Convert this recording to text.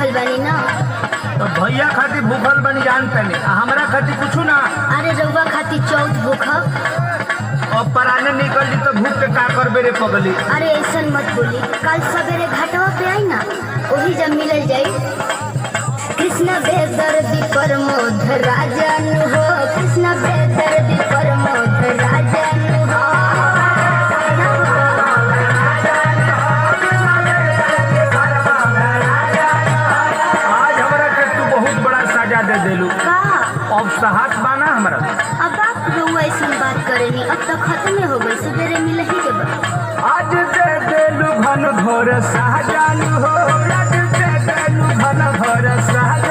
भूखल बनी ना। तो भैया खातिर भूखल बनी जान तनी, हमरा खातिर कुछ ना। अरे रउआ खातिर चौथ भूखब। अब पराने निकल जी तो भूख के का करबे रे पगली। अरे ऐसा मत बोली, कल सवेरे घाटवा पे आई ना, वही जब मिलल जाई। कृष्ण बेदर्दी प्रमोद राजन हो, कृष्ण बेदर्दी प्रमोद राजन हो। आज हमरा के तू बहुत बड़ा सजा दे देलू। का अब साहस बाना हमरा। अब आप रउआ ऐसी बात करेनी, अब तक खत्म हो गई, सवेरे मिल ही के बाद। आज दे देलू घन घोर सहजान हो, आज दे देलू घन घोर सहजान।